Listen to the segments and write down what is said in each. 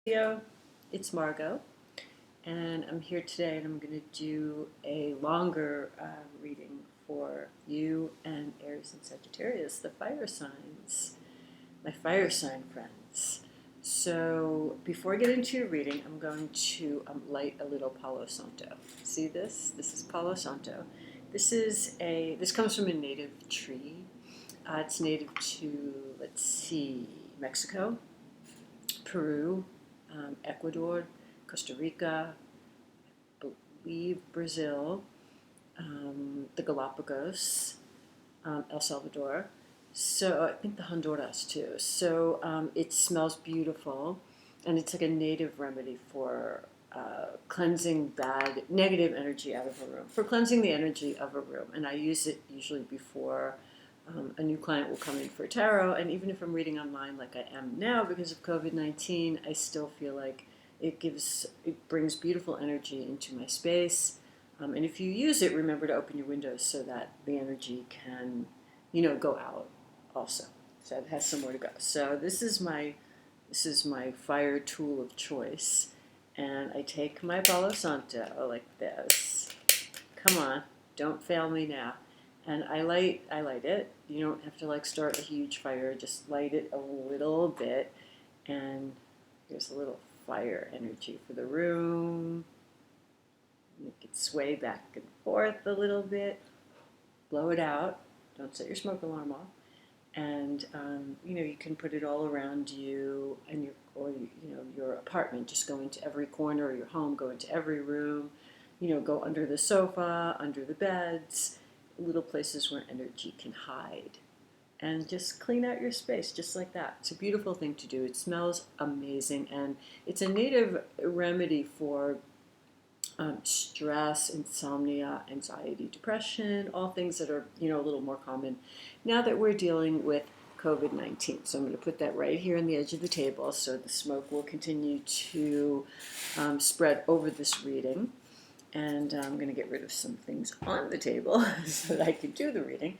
Video. It's Margot, and I'm here today, and I'm going to do a longer reading for you and Aries and Sagittarius, the fire signs, my fire sign friends. So before I get into your reading, I'm going to light a little Palo Santo. See this? This is Palo Santo. This comes from a native tree. It's native to, let's see, Mexico, Peru, Ecuador, Costa Rica, I believe Brazil, the Galapagos, El Salvador. So I think the Honduras too. So it smells beautiful, and it's like a native remedy for cleansing bad, negative energy out of a room, for cleansing the energy of a room. And I use it usually before a new client will come in for tarot, and even if I'm reading online like I am now because of COVID-19, I still feel like it brings beautiful energy into my space. And if you use it, remember to open your windows so that the energy can, go out also. So it has somewhere to go. So this is my fire tool of choice, and I take my Palo Santo like this. Come on, don't fail me now. And I light it. You don't have to start a huge fire. Just light it a little bit, and here's a little fire energy for the room. Make it sway back and forth a little bit. Blow it out. Don't set your smoke alarm off. And you can put it all around you and your apartment. Just go into every corner of your home. Go into every room. Go under the sofa, under the beds, little places where energy can hide, and just clean out your space just like that. It's a beautiful thing to do. It smells amazing, and it's a native remedy for stress, insomnia, anxiety, depression, all things that are a little more common now that we're dealing with COVID-19. So I'm going to put that right here on the edge of the table so the smoke will continue to spread over this reading. And I'm going to get rid of some things on the table so that I can do the reading.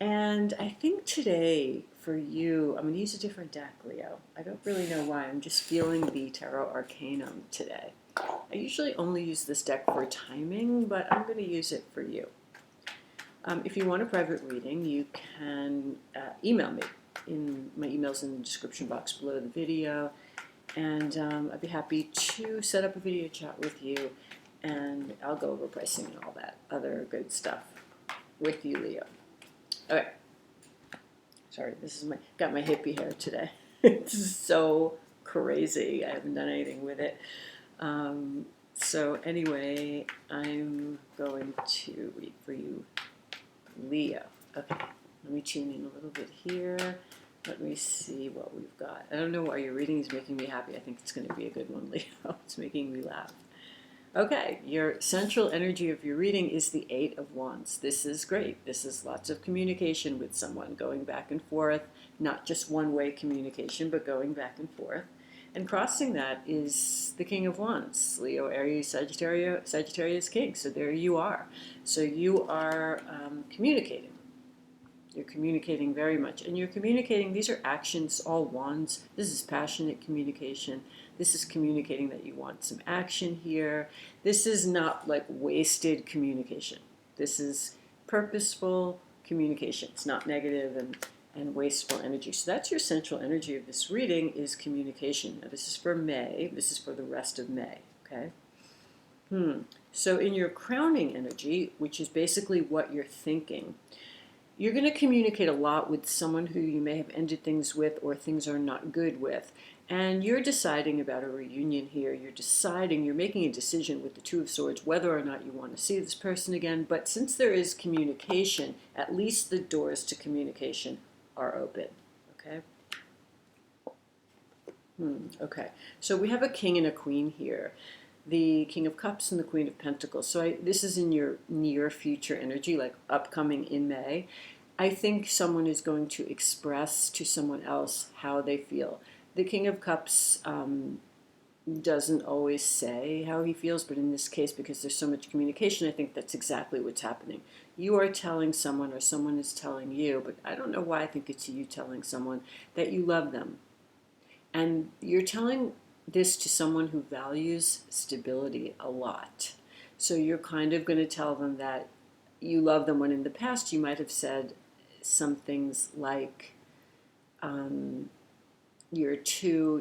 And I think today, for you, I'm going to use a different deck, Leo. I don't really know why. I'm just feeling the Tarot Arcanum today. I usually only use this deck for timing, but I'm going to use it for you. If you want a private reading, you can email me. My email's in the description box below the video. And I'd be happy to set up a video chat with you, and I'll go over pricing and all that other good stuff with you, Leo. Okay. Sorry, got my hippie hair today. It's so crazy. I haven't done anything with it. So anyway, I'm going to read for you, Leo. Okay, let me tune in a little bit here. Let me see what we've got. I don't know why your reading is making me happy. I think it's going to be a good one, Leo. It's making me laugh. Okay, your central energy of your reading is the Eight of Wands. This is great. This is lots of communication with someone, going back and forth, not just one-way communication, but going back and forth. And crossing that is the King of Wands, Leo, Aries, Sagittarius King. So there you are. So you are communicating. You're communicating very much. And you're communicating, these are actions, all wands. This is passionate communication. This is communicating that you want some action here. This is not like wasted communication. This is purposeful communication. It's not negative and wasteful energy. So that's your central energy of this reading, is communication. Now this is for May. This is for the rest of May, okay? So in your crowning energy, which is basically what you're thinking, you're going to communicate a lot with someone who you may have ended things with or things are not good with. And you're deciding about a reunion here. You're making a decision with the Two of Swords whether or not you want to see this person again. But since there is communication, at least the doors to communication are open. Okay? Okay. So we have a king and a queen here. The King of Cups and the Queen of Pentacles. So this is in your near future energy, like upcoming in May. I think someone is going to express to someone else how they feel. The King of Cups doesn't always say how he feels, but in this case, because there's so much communication, I think that's exactly what's happening. You are telling someone, or someone is telling you, but I don't know why I think it's you telling someone that you love them. And you're telling this to someone who values stability a lot. So you're kind of going to tell them that you love them when in the past you might have said some things like, you're too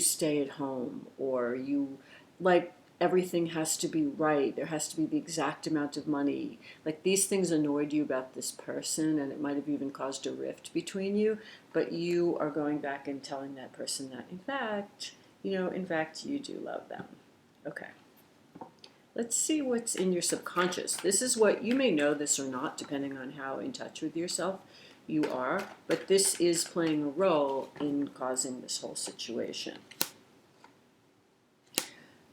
stay at home, or you like everything has to be right, there has to be the exact amount of money. Like these things annoyed you about this person, and it might have even caused a rift between you, but you are going back and telling that person that in fact you do love them. Okay, let's see what's in your subconscious. This is what you may know this or not, depending on how in touch with yourself you are, but this is playing a role in causing this whole situation.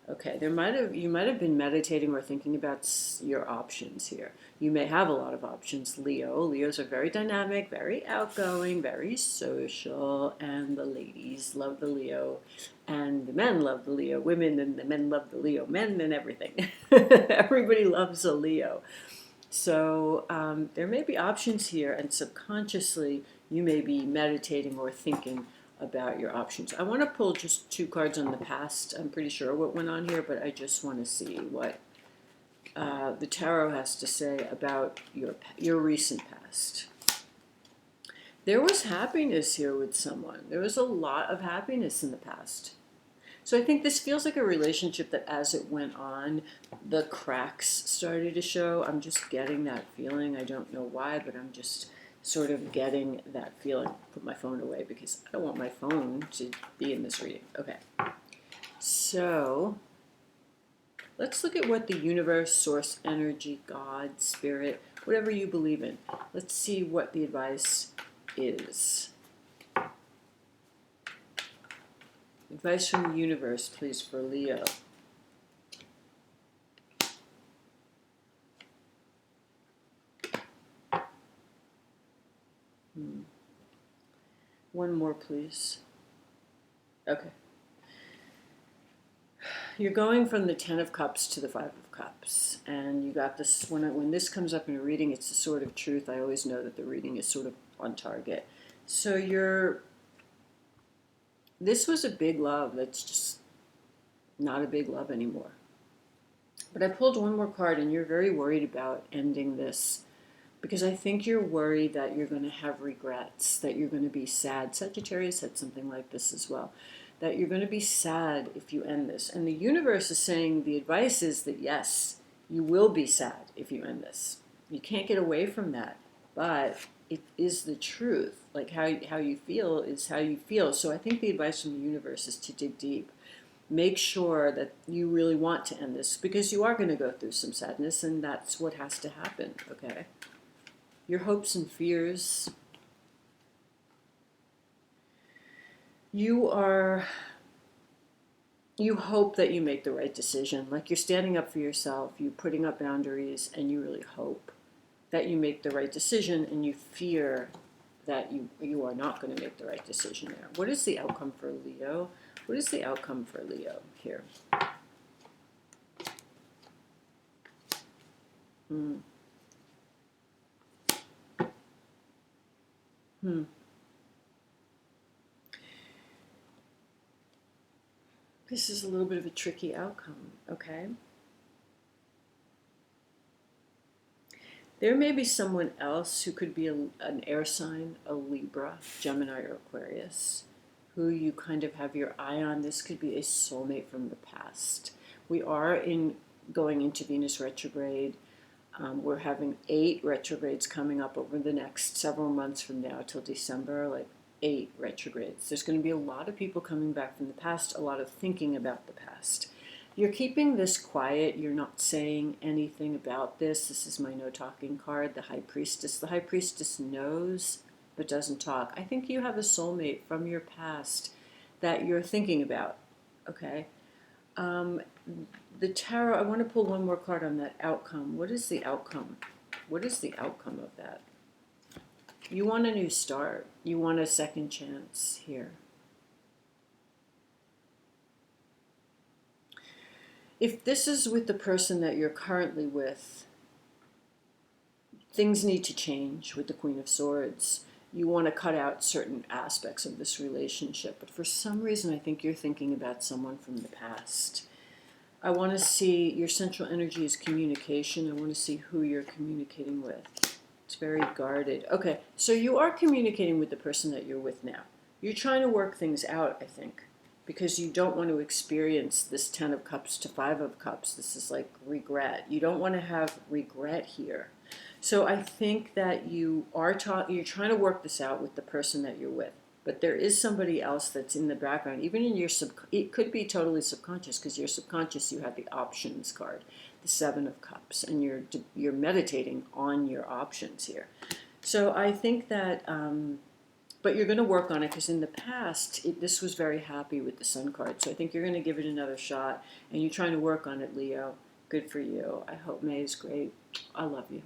Okay, you might have been meditating or thinking about your options here. You may have a lot of options, Leo. Leos are very dynamic, very outgoing, very social, and the ladies love the Leo, and the men love the Leo women, and the men love the Leo men, and everything. Everybody loves a Leo. So there may be options here, and subconsciously you may be meditating or thinking about your options. I want to pull just 2 cards on the past. I'm pretty sure what went on here, but I just want to see what the tarot has to say about your recent past. There was happiness here with someone. There was a lot of happiness in the past. So I think this feels like a relationship that as it went on, the cracks started to show. I'm just getting that feeling. I don't know why, but I'm just sort of getting that feeling. Put my phone away because I don't want my phone to be in this reading. Okay. So let's look at what the universe, source energy, God, spirit, whatever you believe in. Let's see what the advice is. Advice from the universe, please, for Leo. One more, please. Okay. You're going from the 10 of Cups to the 5 of Cups. And you got this, when this comes up in a reading, it's the sword of truth. I always know that the reading is sort of on target. So this was a big love that's just not a big love anymore. But I pulled one more card, and you're very worried about ending this, because I think you're worried that you're going to have regrets, that you're going to be sad. Sagittarius had something like this as well, that you're going to be sad if you end this. And the universe is saying the advice is that yes, you will be sad if you end this. You can't get away from that, but it is the truth. Like how you feel is how you feel. So I think the advice from the universe is to dig deep. Make sure that you really want to end this, because you are going to go through some sadness, and that's what has to happen, okay? Your hopes and fears. You hope that you make the right decision. Like you're standing up for yourself, you're putting up boundaries, and you really hope that you make the right decision, and you fear that you are not going to make the right decision there. What is the outcome for Leo? What is the outcome for Leo here? This is a little bit of a tricky outcome, okay? There may be someone else who could be an air sign, a Libra, Gemini, or Aquarius, who you kind of have your eye on. This could be a soulmate from the past. We are going into Venus retrograde. We're having 8 retrogrades coming up over the next several months from now till December, like 8 retrogrades. There's going to be a lot of people coming back from the past, a lot of thinking about the past. You're keeping this quiet. You're not saying anything about this. This is my no talking card, the High Priestess. The High Priestess knows but doesn't talk. I think you have a soulmate from your past that you're thinking about, okay? The tarot, I want to pull one more card on that outcome. What is the outcome? What is the outcome of that? You want a new start. You want a second chance here. If this is with the person that you're currently with, things need to change with the Queen of Swords. you want to cut out certain aspects of this relationship. But for some reason, I think you're thinking about someone from the past. I want to see your central energy is communication. I want to see who you're communicating with. It's very guarded. Okay, so you are communicating with the person that you're with now. You're trying to work things out, I think, because you don't want to experience this 10 of Cups to 5 of Cups. This is like regret. You don't want to have regret here. So I think that you're trying to work this out with the person that you're with. But there is somebody else that's in the background, even in your it could be totally subconscious, because your subconscious, you have the options card, the 7 of Cups, and you're meditating on your options here. So I think that, but you're going to work on it, because in the past, this was very happy with the Sun card. So I think you're going to give it another shot, and you're trying to work on it, Leo. Good for you. I hope May is great. I love you.